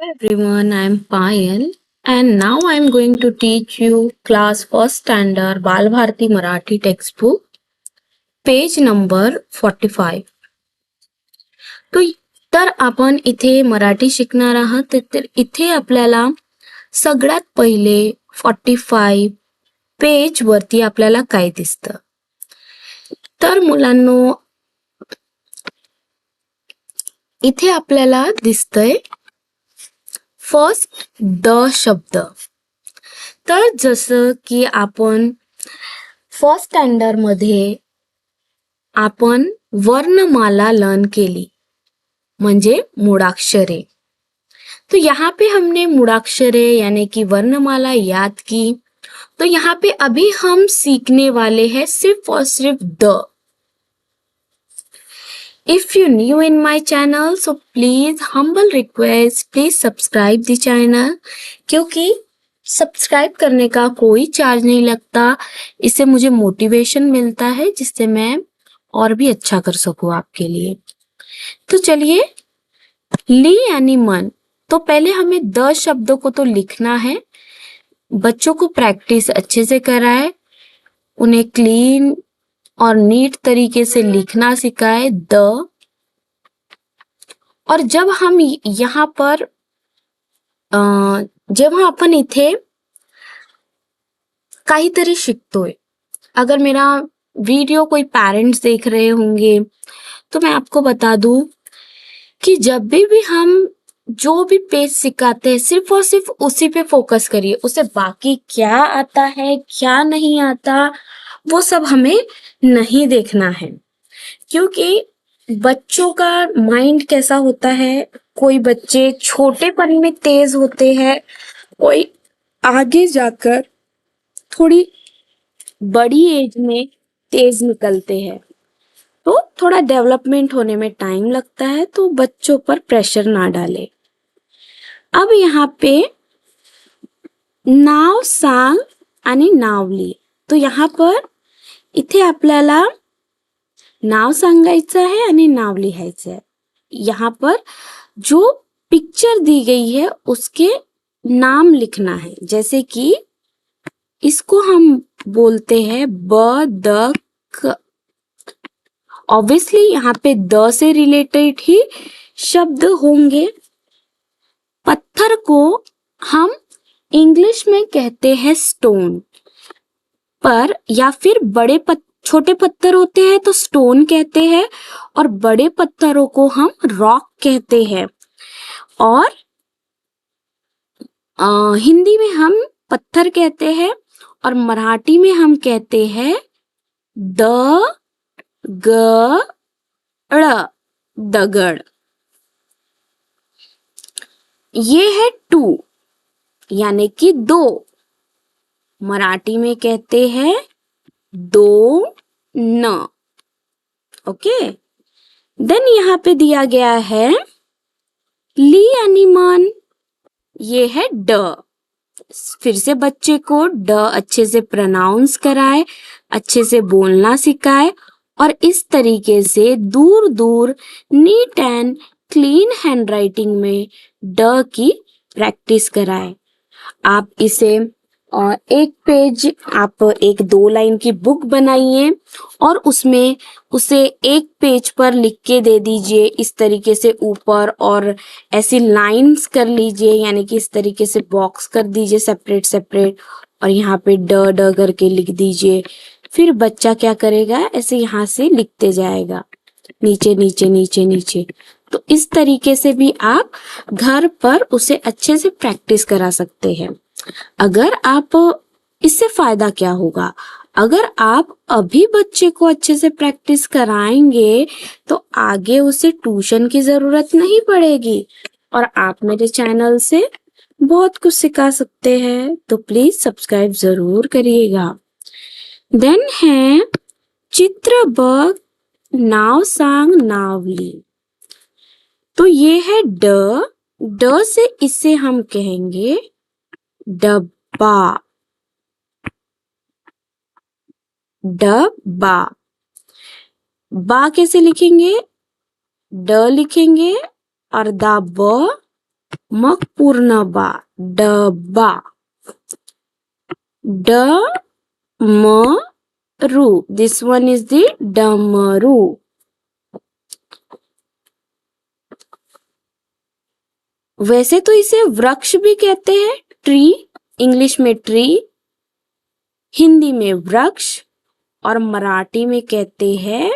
Everyone, I am Payal and now I am going to teach you class first standard Bal Bharati Marathi textbook page number 45. तो तर आपण इथे मराठी शिकणार आहात तर इथे आपल्याला सगळ्यात पहिले 45 पेज वरती आपल्याला काय दिसतं तर मुलांनो इथे आपल्याला दिसतंय फर्स्ट द शब्द तर जसं की आपण फर्स्ट स्टँडर्ड मध्ये आपण वर्णमाला लर्न केली म्हणजे मूळाक्षरे। तो यहाँ पे हमने मूळाक्षरे यानी कि वर्णमाला याद की। तो यहाँ पे अभी हम सीखने वाले हैं सिर्फ और सिर्फ the. If you new in my channel so please humble request please subscribe the channel क्योंकि सब्सक्राइब करने का कोई चार्ज नहीं लगता, इससे मुझे मोटिवेशन मिलता है जिससे मैं और भी अच्छा कर सकूं आपके लिए। तो चलिए ली यानी मन, तो पहले हमें द शब्दों को तो लिखना है। बच्चों को प्रैक्टिस अच्छे से कराए, उन्हें क्लीन और नीट तरीके से लिखना सिखाए द। और जब हम यहाँ पर जेव्हा आपण इथे काहीतरी शिकतोय, अगर मेरा वीडियो कोई पेरेंट्स देख रहे होंगे तो मैं आपको बता दूं कि जब भी हम जो भी पेज सिखाते हैं सिर्फ और सिर्फ उसी पे फोकस करिए, उसे बाकी क्या आता है क्या नहीं आता वो सब हमें नहीं देखना है। क्योंकि बच्चों का माइंड कैसा होता है, कोई बच्चे छोटेपन में तेज होते हैं, कोई आगे जाकर थोड़ी बड़ी एज में तेज निकलते हैं, तो थोड़ा डेवलपमेंट होने में टाइम लगता है, तो बच्चों पर प्रेशर ना डाले। अब यहाँ पे नाव सांग आणि नावली, तो यहाँ पर इथे आपल्याला नाव सांगायचं आहे आणि नाव लिहायचं है। यहाँ पर जो पिक्चर दी गई है उसके नाम लिखना है, जैसे कि इसको हम बोलते हैं ब द क। ऑब्वियसली यहाँ पे द से रिलेटेड ही शब्द होंगे। पत्थर को हम इंग्लिश में कहते हैं स्टोन, पर या फिर छोटे पत्थर होते हैं तो स्टोन कहते हैं और बड़े पत्थरों को हम रॉक कहते हैं। और हिंदी में हम पत्थर कहते हैं और मराठी में हम कहते हैं दगड़। ये है टू यानी कि दो, मराठी में कहते हैं दो न। ओके, देन यहाँ पे दिया गया है ली यानी मन, ये है ड। फिर से बच्चे को ड अच्छे से प्रोनाउंस कराए, अच्छे से बोलना सिखाए और इस तरीके से दूर दूर नीट एंड क्लीन हैंडराइटिंग में ड की प्रैक्टिस कराए। आप इसे एक पेज, आप एक 2 लाइन की बुक बनाइए और उसमें उसे एक पेज पर लिख के दे दीजिए इस तरीके से ऊपर, और ऐसी लाइंस कर लीजिए यानी कि इस तरीके से बॉक्स कर दीजिए सेपरेट सेपरेट, और यहाँ पे ड करके लिख दीजिए। फिर बच्चा क्या करेगा, ऐसे यहाँ से लिखते जाएगा नीचे नीचे नीचे नीचे। तो इस तरीके से भी आप घर पर उसे अच्छे से प्रैक्टिस करा सकते हैं। अगर आप इससे फायदा क्या होगा, अगर आप अभी बच्चे को अच्छे से प्रैक्टिस कराएंगे तो आगे उसे ट्यूशन की जरूरत नहीं पड़ेगी और आप मेरे चैनल से बहुत कुछ सिखा सकते हैं। तो प्लीज सब्सक्राइब जरूर करिएगा। देन है चित्र बघ नाव सांग नावली, तो ये है ड से इसे हम कहेंगे डब्बा। डब्बा, बा कैसे लिखेंगे, ड लिखेंगे और दा ब मग पूर्ण बा, डबा. डमरू. This one is the डमरू. वैसे तो इसे वृक्ष भी कहते हैं, ट्री. इंग्लिश में ट्री, हिंदी में वृक्ष और मराठी में कहते हैं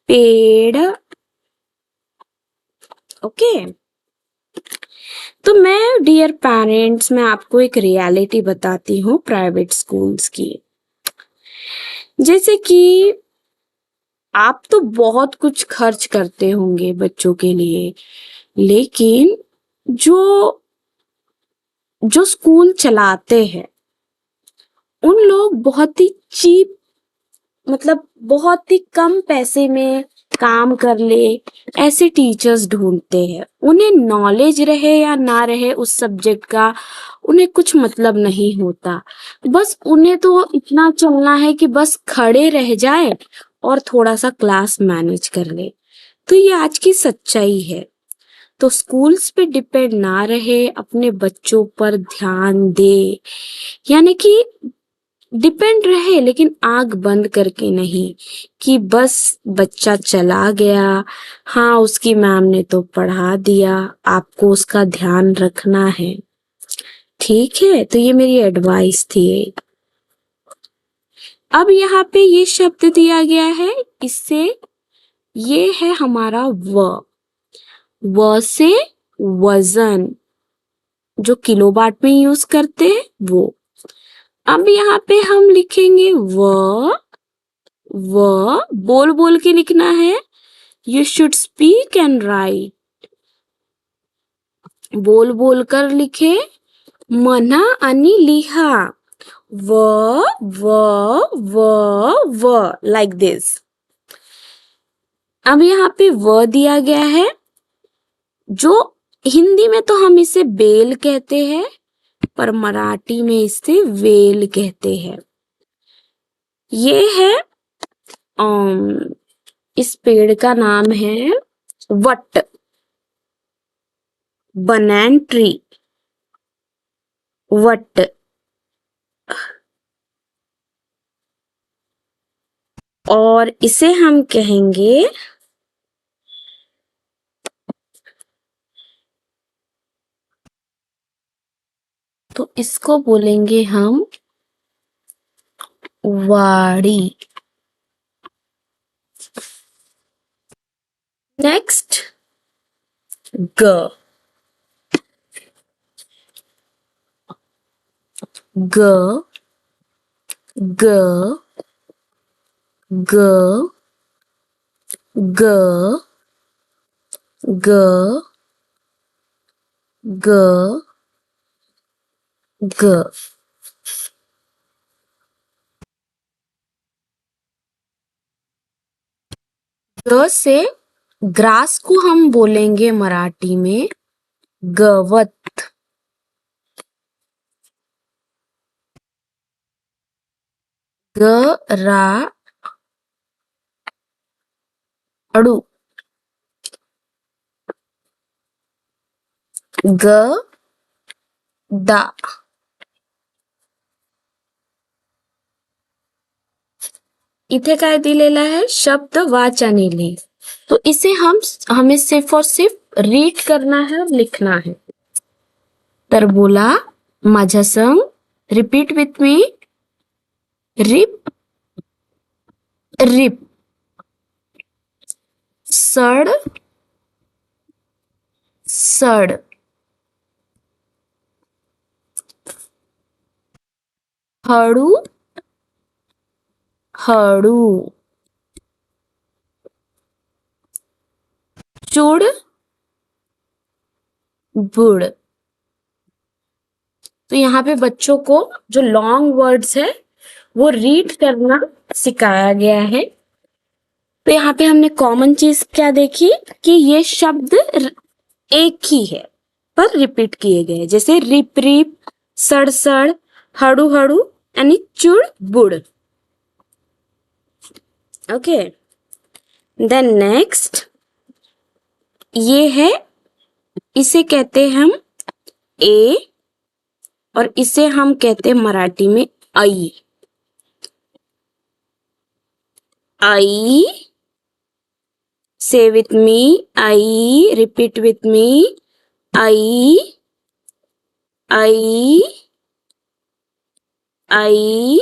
पेड़. ओके. तो मैं डियर पेरेंट्स, मैं आपको एक रियलिटी बताती हूँ प्राइवेट स्कूल्स की. जैसे कि आप तो बहुत कुछ खर्च करते होंगे बच्चों के लिए, लेकिन जो जो स्कूल चलाते हैं उन लोग बहुत ही चीप, मतलब बहुत ही कम पैसे में काम कर ले ऐसे टीचर्स ढूंढते हैं. उन्हें नॉलेज रहे या ना रहे उस सब्जेक्ट का, उन्हें कुछ मतलब नहीं होता. बस उन्हें तो इतना चलना है कि बस खड़े रह जाए और थोड़ा सा क्लास मैनेज कर ले. तो ये आज की सच्चाई है. तो स्कूल्स पे डिपेंड ना रहे, अपने बच्चों पर ध्यान दे. यानी कि डिपेंड रहे लेकिन आंख बंद करके नहीं कि बस बच्चा चला गया, हाँ उसकी मैम ने तो पढ़ा दिया, आपको उसका ध्यान रखना है. ठीक है, तो ये मेरी एडवाइस थी. अब यहाँ पे ये शब्द दिया गया है, इससे ये है हमारा व से वजन, जो किलोवाट में यूज करते हैं वो. अब यहाँ पे हम लिखेंगे बोल बोल के लिखना है. You should speak and right. बोल बोल कर लिखे, म्हणा आणि लिहा. व लाइक दिस. अब यहाँ पे दिया गया है, जो हिंदी में तो हम इसे बेल कहते हैं, पर मराठी में इसे वेल कहते हैं. ये है इस पेड़ का नाम है वट, बनैन ट्री. वट. और इसे हम कहेंगे तो इसको बोलेंगे हम वाड़ी. नेक्स्ट ग. ग ग ग ग ग ग ग. ग से ग्रास को हम बोलेंगे मराठी में गवत. गराडू. गदा. इथे काय दिलेला आहे, शब्द वाचनिले. तो इसे हमें सिर्फ और सिर्फ रीड करना है और लिखना है. तर बोला माझ्या संग, रिपीट विथ मी. रिप रिप. सड सड. हळू हळू. चुड़ बुड़. तो यहाँ पे बच्चों को जो लॉन्ग वर्ड्स है वो रीड करना सिखाया गया है. तो यहाँ पे हमने कॉमन चीज क्या देखी कि ये शब्द एक ही है पर रिपीट किए गए, जैसे रिप रिप, सड़ सड़, हड़ू हड़ू यानी चुड़ बुड़. ओके. देन नेक्स्ट ये है, इसे कहते हैं हम ए और इसे हम कहते हैं मराठी में आई। आई, say with me, I, repeat with me, आई, आई, आई,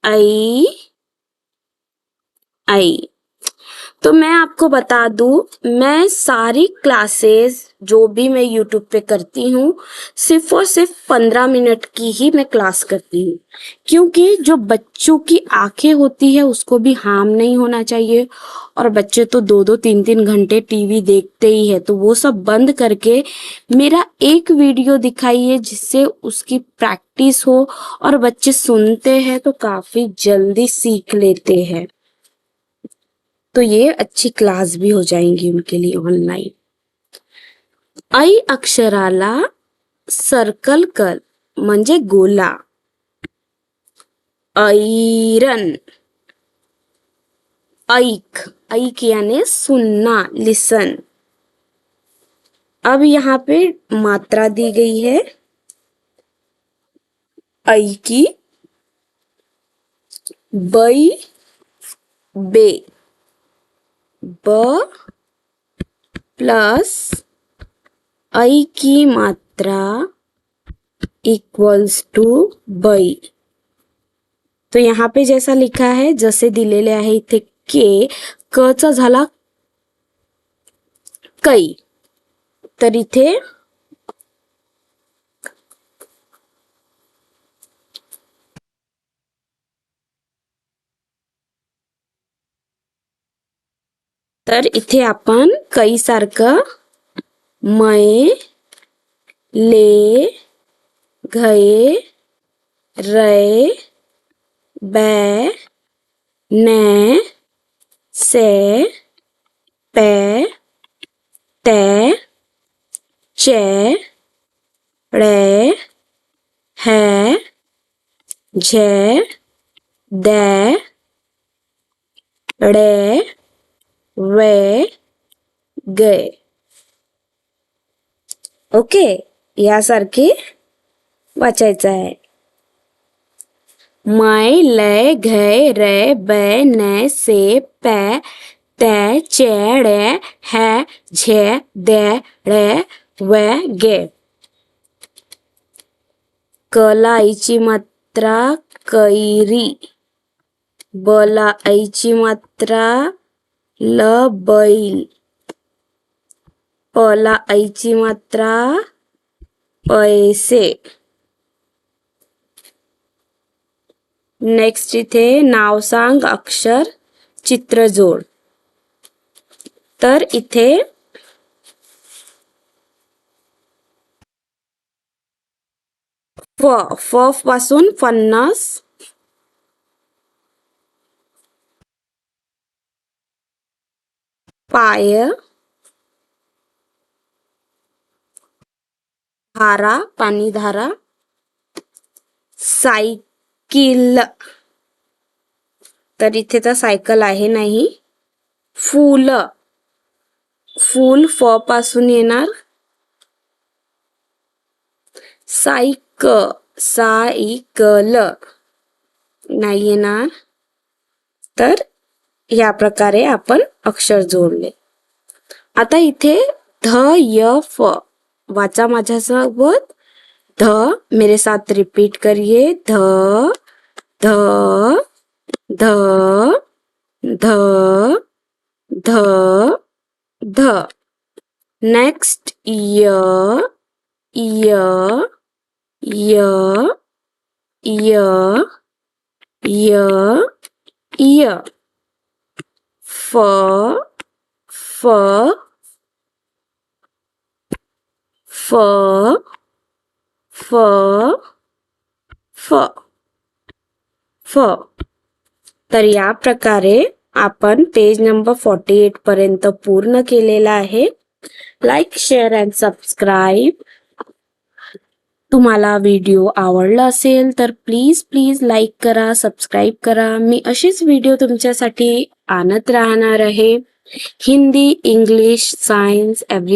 आई, आई। तो मैं आपको बता दूं, मैं सारी क्लासेस जो भी मैं यूट्यूब पे करती हूँ सिर्फ और सिर्फ 15 मिनट की ही मैं क्लास करती हूँ, क्योंकि जो बच्चों की आंखें होती है उसको भी हार्म नहीं होना चाहिए। और बच्चे तो 2-2 3-3 घंटे टीवी देखते ही है, तो वो सब बंद करके मेरा एक वीडियो दिखाइए जिससे उसकी प्रैक्टिस हो और बच्चे सुनते हैं तो काफी जल्दी सीख लेते हैं। तो ये अच्छी क्लास भी हो जाएंगी उनके लिए ऑनलाइन। ऐ अक्षराला सर्कल कर म्हणजे गोला। ऐरन, ऐक, ऐक यानी सुनना, लिसन। अब यहाँ पे मात्रा दी गई है ऐ की, बै, बे, ब प्लस ऐ की मात्रा इक्वल्स टू बै। तो यहाँ पे जैसा लिखा है, जसे दिलेले आहे इथे के, क चा झाला कै, तर इथे आपण कै सारखं मै, ले, घये, रै, बै, नै, से, पे, ते, चे, ळे, है, झे, दे, ळे, वे, गए। ओके, यासारखे वाचायचं आहे। मै, ले, घे, रे, बे, ने, से, पे, ते, चे, ळे, है, झे, दे, ळे, वे, गे। कला आईची मात्रा कैरी, बला आईची मात्रा ल, बैल, पला आईची मात्रा पैसे। नेक्स्ट इथे नाव सांग, अक्षर, चित्र जोड। तर इथे फ, फ पासून 50, पाय, धारा, पाणी धारा, सायकल, तर इथे तर सायकल आहे नाही। फूल, फूल फ पासून येणार, सायक, सायकल नाही येणार। तर या प्रकारे आपण अक्षर जोडले। आता इथे ध, य, फ वाचा माझ्यासोबत। ध, मेरे साथ रिपीट करिए, ध, ध, ध, ध, ध, ध। नेक्स्ट य, य, य, य, य, य। फ, फ, फ, फ, फ, फ। तर या प्रकारे आपण पेज नंबर 48 पर्यंत पूर्ण केलेला आहे। Like, share and subscribe. तुम्हाला व्हिडिओ आवडला असेल तर प्लीज लाईक करा, सबस्क्राईब करा। मी अशीच व्हिडिओ तुमच्यासाठी आणत राहणार आहे। Hindi, English, science, every